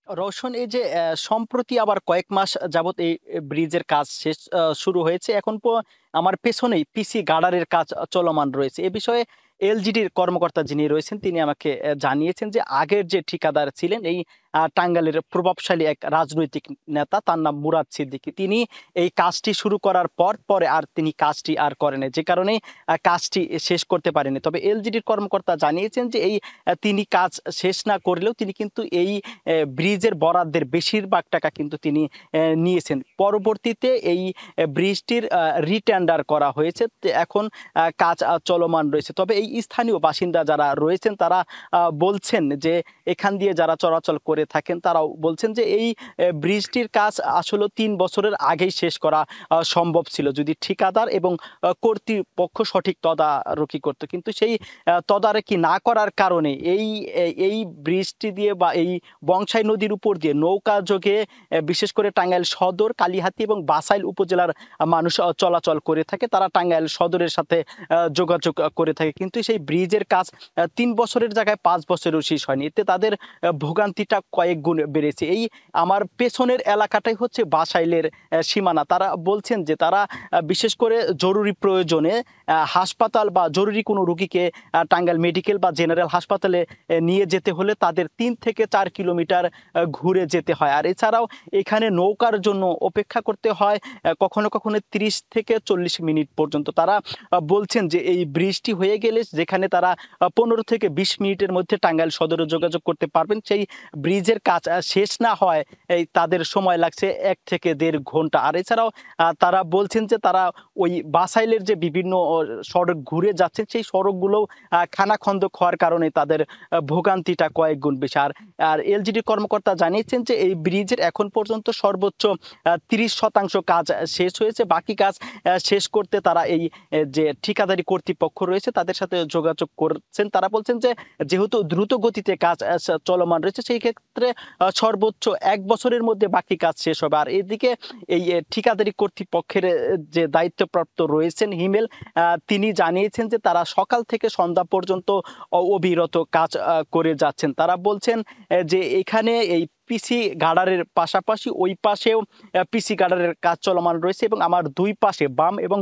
রওশন, এই যে সম্প্রতি আবার কয়েক মাস যাবত এই ব্রিজের কাজ শুরু হয়েছে, এখন আমার পেছনেই পিসি গার্ডারের কাজ চলমান রয়েছে। এ বিষয়ে এলজিডির কর্মকর্তা যিনি রয়েছেন তিনি আমাকে জানিয়েছেন যে আগের যে ঠিকাদার ছিলেন এই টাঙ্গাইলের প্রভাবশালী এক রাজনৈতিক নেতা, তার নাম মুরাদ সিদ্দিকী, তিনি এই কাজটি শুরু করার পরে আর তিনি কাজটি আর করেন, যে কারণে কাজটি শেষ করতে পারেনি। তবে এলজিডির কর্মকর্তা জানিয়েছেন যে এই তিনি কাজ শেষ না করলেও তিনি কিন্তু এই ব্রিজের বরাদ্দের বেশিরভাগ টাকা কিন্তু তিনি নিয়েছেন। পরবর্তীতে এই ব্রিজটির রিটেন্ডার করা হয়েছে, এখন কাজ চলমান রয়েছে। তবে এই স্থানীয় বাসিন্দা যারা রয়েছেন তারা বলছেন যে এখান দিয়ে যারা চলাচল করে থাকেন তারাও বলছেন যে এই ব্রিজটির কাজ আসলে 3 বছরের আগেই শেষ করা সম্ভব ছিল যদি ঠিকাদার এবং কর্তৃপক্ষ সঠিক তদারকি করত, কিন্তু সেই তদারকি না করার কারণে এই ব্রিজটি দিয়ে বা এই বংশাই নদীর উপর দিয়ে নৌকা যোগে বিশেষ করে টাঙ্গাইল সদর, কালিহাতী এবং বাসাইল উপজেলার মানুষ চলাচল করে থাকে। তারা টাঙ্গাইল সদরের সাথে যোগাযোগ করে থাকে, কিন্তু সেই ব্রিজের কাজ 3 বছরের জায়গায় 5 বছরেও শেষ হয়নি। এতে তাদের ভোগান্তিটা কয়েক গুণ বেড়েছে। এই আমার পেছনের এলাকাটাই হচ্ছে বাসাইলের সীমানা। তারা বলছেন যে তারা বিশেষ করে জরুরি প্রয়োজনে হাসপাতাল বা জরুরি কোনো রোগীকে টাঙ্গাইল মেডিকেল বা জেনারেল হাসপাতালে নিয়ে যেতে হলে তাদের 3 থেকে 4 কিলোমিটার ঘুরে যেতে হয়। আর এছাড়াও এখানে নৌকার জন্য অপেক্ষা করতে হয় কখনো কখনো 30 থেকে 40 মিনিট পর্যন্ত। তারা বলছেন যে এই ব্রিজটি হয়ে গেলে যেখানে তারা 15 থেকে 20 মিনিটের মধ্যে টাঙ্গাইল সদরে যোগাযোগ করতে পারবেন, সেই ব্রিজের কাজ শেষ না হয় তাদের সময় লাগছে 1 থেকে 1.5 ঘন্টা। আর এছাড়াও তারা বলছেন যে তারা ওই বাসাইলের যে বিভিন্ন সড়ক ঘুরে যাচ্ছেন সেই সড়কগুলো খানাখন্দক হওয়ার কারণে তাদের ভোগান্তিটা কয়েক গুণ বেশি। আর এলজিডি কর্মকর্তা জানিয়েছেন যে এই ব্রিজের এখন পর্যন্ত সর্বোচ্চ 30% কাজ শেষ হয়েছে। বাকি কাজ শেষ করতে তারা এই যে ঠিকাদারি কর্তৃপক্ষ রয়েছে তাদের সাথে যোগাযোগ করছেন। তারা বলছেন যে যেহেতু দ্রুত গতিতে কাজ চলমান রয়েছে সেই ক্ষেত্রে সর্বোচ্চ 1 বছরের মধ্যে বাকি কাজ শেষ হবে। আর এদিকে এই ঠিকাদারি কর্তৃপক্ষের যে দায়িত্বপ্রাপ্ত রয়েছেন হিমেল, তিনি জানিয়েছেন যে তারা সকাল থেকে সন্ধ্যা পর্যন্ত অবিরত কাজ করে যাচ্ছেন। তারা বলছেন যে এখানে এই পিসি গার্ডারের পাশাপাশি ওই পাশেও পিসি গার্ডারের কাজ চলমান রয়েছে এবং আমার 2 পাশে বাম এবং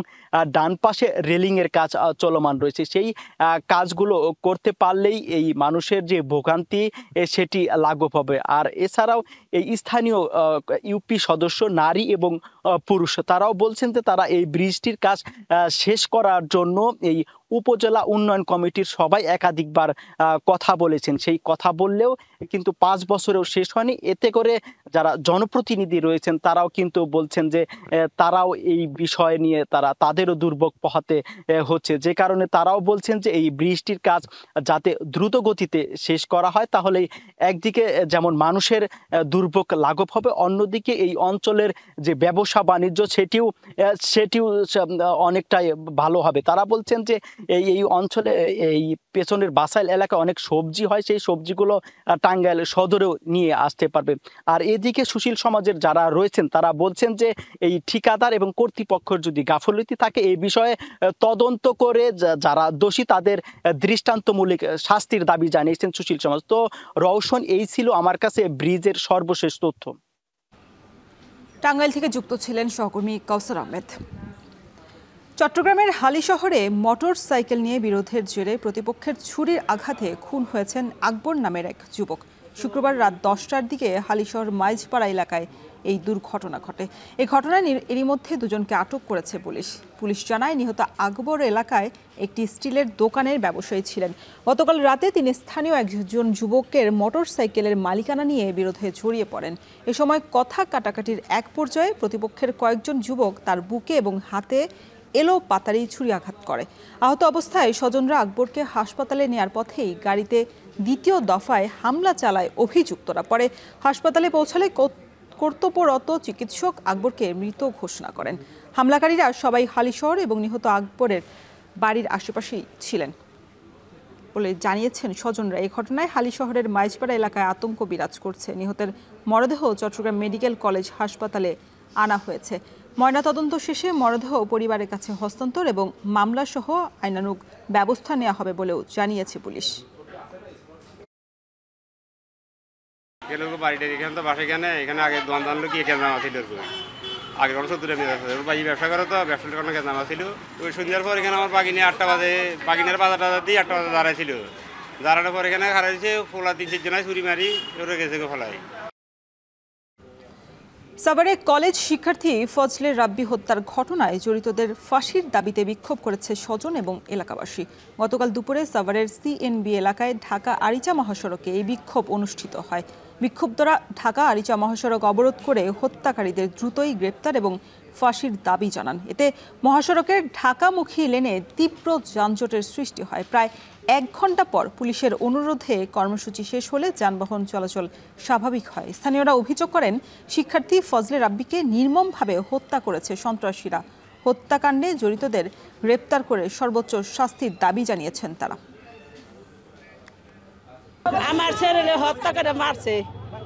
ডান পাশে রেলিংয়ের কাজ চলমান রয়েছে। সেই কাজগুলো করতে পারলেই এই মানুষের যে ভোগান্তি সেটি লাঘব হবে। আর এছাড়াও এই স্থানীয় ইউপি সদস্য নারী এবং পুরুষ তারাও বলছেন যে তারা এই ব্রিজটির কাজ শেষ করার জন্য এই উপজেলা উন্নয়ন কমিটির সবাই একাধিকবার কথা বলেছেন। সেই কথা বললেও কিন্তু 5 বছরেও শেষ হয়নি। এতে করে যারা জনপ্রতিনিধি রয়েছেন তারাও কিন্তু বলছেন যে তারাও এই বিষয় নিয়ে তাদেরও দুর্ভোগ পোহাতে হচ্ছে, যে কারণে তারাও বলছেন যে এই ব্রিজটির কাজ যাতে দ্রুত গতিতে শেষ করা হয় তাহলে একদিকে যেমন মানুষের দুর্ভোগ লাঘব হবে, অন্যদিকে এই অঞ্চলের যে ব্যবসা বাণিজ্য সেটিও অনেকটাই ভালো হবে। তারা বলছেন যে এই অঞ্চলে এই পেছনের বাসাইল এলাকায় অনেক সবজি হয়, সেই সবজিগুলো টাঙ্গাইল সদরেও নিয়ে আসতে পারবে। আর এদিকে সুশীল সমাজের যারা রয়েছেন তারা বলছেন যে এই ঠিকাদার এবং কর্তৃপক্ষের যদি গাফলতি থাকে এই বিষয়ে তদন্ত করে যারা দোষী তাদের দৃষ্টান্তমূলক শাস্তির দাবি জানিয়েছেন সুশীল সমাজ। তো রওশন, এই ছিল আমার কাছে ব্রিজের সর্বশেষ তথ্য। টাঙ্গাইল থেকে যুক্ত ছিলেন সহকর্মী কাউসার আহমেদ। চট্টগ্রামের হালি শহরে মোটর সাইকেল নিয়ে বিরোধের জেরে প্রতিপক্ষের ছুরির আঘাতে খুন হয়েছেন আকবর নামের এক যুবক। শুক্রবার রাত 10টার দিকে হালিশহর মাইজপাড়া এলাকায় এই দুর্ঘটনা ঘটে। এই ঘটনায় এরই মধ্যে দুজনকে আটক করেছে পুলিশ। পুলিশ জানায় নিহত আকবর এলাকায় একটি স্টিলের দোকানের ব্যবসায়ী ছিলেন। গতকাল রাতে তিনি স্থানীয় একজন যুবকের মোটরসাইকেলের মালিকানা নিয়ে বিরোধে জড়িয়ে পড়েন। এ সময় কথা কাটাকাটির এক পর্যায়ে প্রতিপক্ষের কয়েকজন যুবক তার বুকে এবং হাতে এলো পাতারি ছুরিয়াঘাত করে। আহত অবস্থায় স্বজনরা আকবরকে হাসপাতালে নেয়ার পথেই গাড়িতে দ্বিতীয় দফায় হামলা চালায় অভিযুক্তরা। পরে হাসপাতালে পৌঁছালে কর্তব্যরত চিকিৎসক আকবরকে মৃত ঘোষণা করেন। হামলাকারীরা সবাই হালিশহর এবং নিহত আকবরের বাড়ির আশেপাশেই ছিলেন বলে জানিয়েছেন স্বজনরা। এই ঘটনায় হালিশহরের মাইজপাড়া এলাকায় আতঙ্ক বিরাজ করছে। নিহতের মরদেহ চট্টগ্রাম মেডিকেল কলেজ হাসপাতালে আনা হয়েছে। ময়নাতদন্ত শেষে মরদেহ পরিবারের কাছে হস্তান্তর এবং মামলাসহ আইনানুগ ব্যবস্থা নেওয়া হবে বলেও জানিয়েছে পুলিশ। বাড়িটা এখানে তো বাসা এখানে আগে দোকান কি কেনা ছিল আগে কোনো সত্তরে বাড়ি ব্যবসা করে তো ব্যবসার কোনো কেনা ছিল। ওই সন্ধ্যার পর এখানে আমার বাগিনে 8টা বাজে বাগিনের বাজার টাজার দিয়ে 8টা বাজে দাঁড়াইছিল। দাঁড়ানোর পর এখানে হারাইছে ফোলা 3-4 জনায় ছুরি মারি ওরা গেছে ফলাই। সাভারে কলেজ শিক্ষার্থী ফজলে রাব্বি হত্যার ঘটনায় জড়িতদের ফাঁসির দাবিতে বিক্ষোভ করেছে স্বজন এবং এলাকাবাসী। গতকাল দুপুরে সাভারের সিএনবি এলাকায় ঢাকা আরিচা মহাসড়কে এই বিক্ষোভ অনুষ্ঠিত হয়। বিক্ষুব্ধরা ঢাকা আরিচা মহাসড়ক অবরোধ করে হত্যাকারীদের দ্রুতই গ্রেপ্তার এবং ফাঁসির দাবি জানান। এতে মহাসড়কের ঢাকামুখী লেনে তীব্র যানজটের সৃষ্টি হয়। প্রায় 1 ঘন্টা পর পুলিশের অনুরোধে কর্মসূচি শেষ হলে যানবাহন চলাচল স্বাভাবিক হয়। স্থানীয়রা অভিযোগ করেন শিক্ষার্থী ফজলে রাব্বিকে নির্মমভাবে হত্যা করেছে সন্ত্রাসীরা। হত্যাকাণ্ডে জড়িতদের গ্রেপ্তার করে সর্বোচ্চ শাস্তির দাবি জানিয়েছেন তারা। আমার ছেলে হত্যা করে মারছে,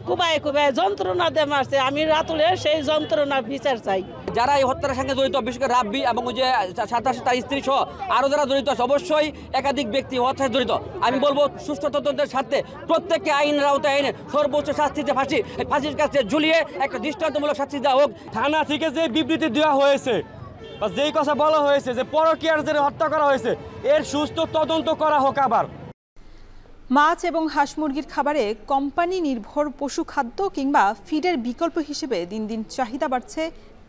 কুবায় কুবায় যন্ত্রণা দিয়ে মারছে। আমি রাতুলে সেই যন্ত্রণার বিচার চাই। যারা এই হত্যার সঙ্গে জড়িত, বিশেষ করে রাব্বি এবং ওই যে 27 তার স্ত্রী সহ আরও যারা জড়িত আছে, অবশ্যই একাধিক ব্যক্তি হত্যায় জড়িত। আমি বলবো সুষ্ঠু তদন্তের স্বার্থে প্রত্যেককে আইনের আওতায় এনে সর্বোচ্চ শাস্তি যে ফাঁসির কাছে ঝুলিয়ে একটা দৃষ্টান্তমূলক শাস্তি দেওয়া হোক। থানা থেকে যে বিবৃতি দেওয়া হয়েছে বা যেই কথা বলা হয়েছে যে পরকীয়ার জেরে হত্যা করা হয়েছে, এর সুষ্ঠু তদন্ত করা হোক। আবার মাছ এবং হাঁস মুরগির খাবারে কোম্পানি নির্ভর পশু খাদ্য কিংবা ফিডের বিকল্প হিসেবে দিন দিন চাহিদা বাড়ছে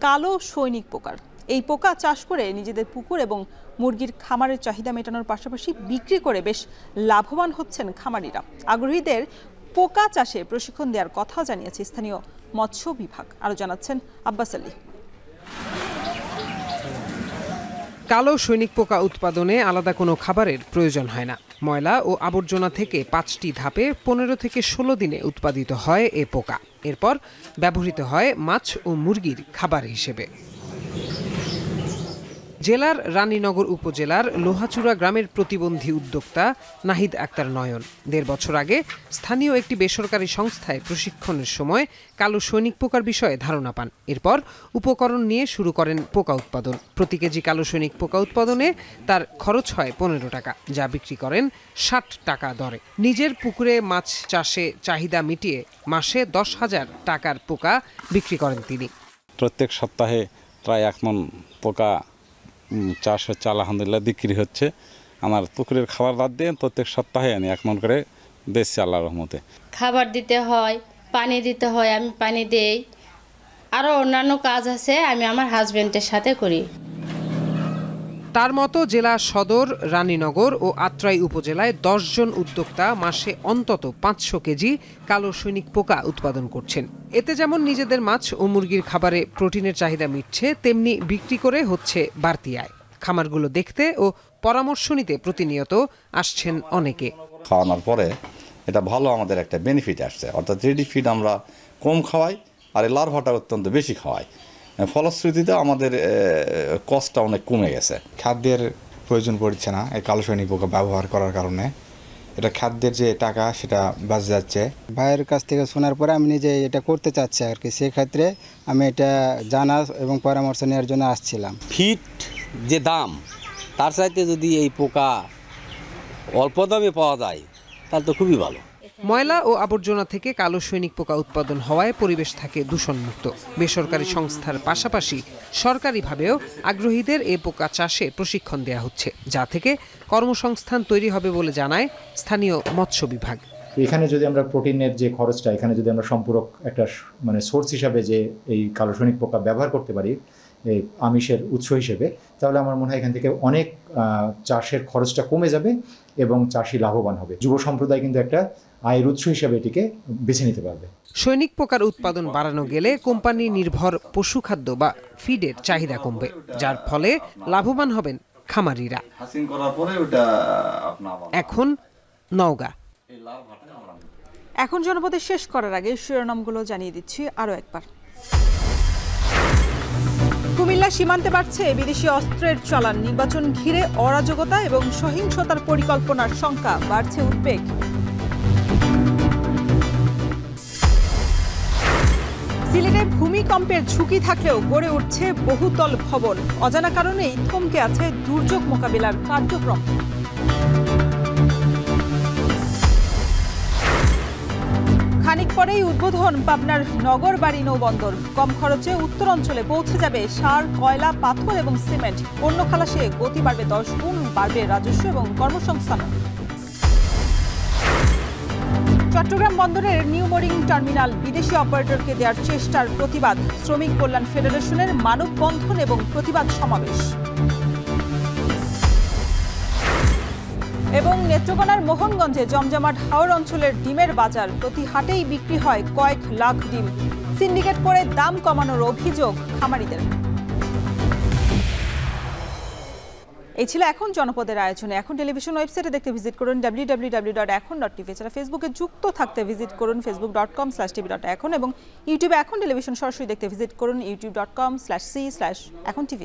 কালো সৈনিক পোকার। এই পোকা চাষ করে নিজেদের পুকুর এবং মুরগির খামারের চাহিদা মেটানোর পাশাপাশি বিক্রি করে বেশ লাভবান হচ্ছেন খামারিরা। আগ্রহীদের পোকা চাষে প্রশিক্ষণ দেওয়ার কথা জানিয়েছে স্থানীয় মৎস্য বিভাগ। আরও জানাচ্ছেন আব্বাস আলী। কালো সৈনিক পোকা উৎপাদনে আলাদা কোনো খাবারের প্রয়োজন হয় না। ময়লা ও আবর্জনা থেকে 5টি ধাপে 15 থেকে 16 দিনে উৎপাদিত হয় এ পোকা। এরপর ব্যবহৃত হয় মাছ ও মুরগির খাবার হিসেবে। জেলার রানীনগর উপজেলার লোহাচূড়া গ্রামের প্রতিবন্ধী উদ্যোক্তা নাহিদ আক্তার নয়ন 1.5 বছর আগে স্থানীয় একটি বেসরকারি সংস্থায় প্রশিক্ষণের সময় কালো সৈনিক পোকার বিষয়ে ধারণা পান। এরপর উপকরণ নিয়ে শুরু করেন পোকা উৎপাদন। প্রতি কেজি কালো সৈনিক পোকা উৎপাদনে তার খরচ হয় 15 টাকা, যা বিক্রি করেন 60 টাকা দরে। নিজের পুকুরে মাছ চাষে চাহিদা মিটিয়ে মাসে 10,000 টাকার পোকা বিক্রি করেন তিনি। প্রত্যেক সপ্তাহে প্রায় 1 মণ পোকা চাষ হচ্ছে, আলহামদুলিল্লাহ বিক্রি হচ্ছে। আমার পুকুরের খাবার বাদ দিয়ে প্রত্যেক সপ্তাহে আমি 1 মণ করে বেচছি আল্লাহর রহমতে। খাবার দিতে হয়, পানি দিতে হয়, আমি পানি দেই। আরও অন্যান্য কাজ আছে, আমি আমার হাজবেন্ডের সাথে করি। তার মতো জেলা সদর, রানীনগর ও আত্রাই উপজেলায় 10 জন উদ্যোক্তা মাসে অন্তত 500 কেজি কালো সৈনিক পোকা উৎপাদন করছেন। এতে যেমন নিজেদের মাছ ও মুরগির খাবারে প্রোটিনের চাহিদা মিটছে, তেমনি বিক্রি করে হচ্ছে বাড়তি আয়। খামারগুলো দেখতে ও পরামর্শ নিতে প্রতিনিয়ত আসছেন অনেকে। খাওয়ানোর পরে এটা ভালো আমাদের একটা বেনিফিট আসছে, অর্থাৎ রেডি ফিড আমরা কম খাওয়াই আর এই লার্ভাটা অত্যন্ত বেশি খাওয়াই। ফলশ্রুতিতে আমাদের কস্টটা অনেক কমে গেছে। খাদ্যের প্রয়োজন পড়ছে না এই কালো সৈনিক পোকা ব্যবহার করার কারণে। এটা খাদ্যের যে টাকা সেটা বাঁচে যাচ্ছে। ভাইয়ের কাছ থেকে শোনার পরে আমি নিজে এটা করতে চাচ্ছি আর কি। সেক্ষেত্রে আমি এটা জানা এবং পরামর্শ নেওয়ার জন্য আসছিলাম। ফিট যে দাম, তার চাইতে যদি এই পোকা অল্প দামে পাওয়া যায় তাহলে তো খুবই ভালো। ময়লা ও আবর্জনা থেকে কালো সৈনিক পোকা উৎপাদন হওয়ায় পরিবেশ থাকে দূষণমুক্ত। বেসরকারি সংস্থার পাশাপাশি সরকারিভাবেও আগ্রহীদের এ পোকা চাষে প্রশিক্ষণ দেওয়া হচ্ছে, যা থেকে কর্মসংস্থান তৈরি হবে বলে জানায় স্থানীয় মৎস্য বিভাগ। এখানে যদি আমরা প্রোটিনের যে খরচটা, এখানে যদি আমরা সম্পূরক একটা মানে সোর্স হিসাবে যে এই কালো সৈনিক পোকা ব্যবহার করতে পারি এই আমিষের উৎস হিসেবে, তাহলে আমার মনে হয় এখান থেকে অনেক চাষের খরচটা কমে যাবে এবং চাষি লাভবান হবে। যুব সম্প্রদায় কিন্তু একটা আয়ের উৎস হিসাবে এটিকে বেছে নিতে পারবে। সৈনিক পোকার উৎপাদন বাড়ানো গেলে কোম্পানি নির্ভর পশুখাদ্য বা ফিডের চাহিদা কমবে, যার ফলে লাভবান হবেন খামারিরা। এখন নওগাঁ। এখন জনপদে শেষ করার আগে শিরোনামগুলো জানিয়ে দিচ্ছি আরও একবার। কুমিল্লা সীমান্তে বাড়ছে বিদেশি অস্ত্রের চালান, নির্বাচন ঘিরে অরাজকতা এবং সহিংসতার পরিকল্পনার শঙ্কা, বাড়ছে উদ্বেগ। সিলেটে ভূমিকম্পের ঝুঁকি থাকলেও গড়ে উঠছে বহুতল ভবন, অজানা কারণেই থমকে আছে দুর্যোগ মোকাবিলার কার্যক্রম। খানিক পরেই উদ্বোধন পাবনার নগরবাড়ি নৌবন্দর, কম খরচে উত্তরাঞ্চলে পৌঁছে যাবে সার, কয়লা, পাথর এবং সিমেন্ট। পণ্য খালাসে গতি বাড়বে 10 গুণ, বাড়বে রাজস্ব এবং কর্মসংস্থান। চট্টগ্রাম বন্দরের নিউ মোরিং টার্মিনাল বিদেশি অপারেটরকে দেওয়ার চেষ্টার প্রতিবাদ, শ্রমিক কল্যাণ ফেডারেশনের মানববন্ধন এবং প্রতিবাদ সমাবেশ। এবং নেত্রকোনার মোহনগঞ্জে জমজমাট হাওর অঞ্চলের ডিমের বাজার, প্রতি হাটেই বিক্রি হয় কয়েক লাখ ডিম। সিন্ডিকেট করে দাম কমানোর অভিযোগ খামারিদের। এই ছিল এখন জনপদের আয়োজনে। এখন টেলিভিশন ওয়েবসাইটে দেখতে ভিজিট করুন www.ekon.tv। এছাড়া ফেসবুকে যুক্ত থাকতে ভিজিট করুন facebook.com/tv.ekon এবং ইউটিউবে এখন টেলিভিশন সরাসরি দেখতে ভিজিট করুন youtube.com/c/ekontv।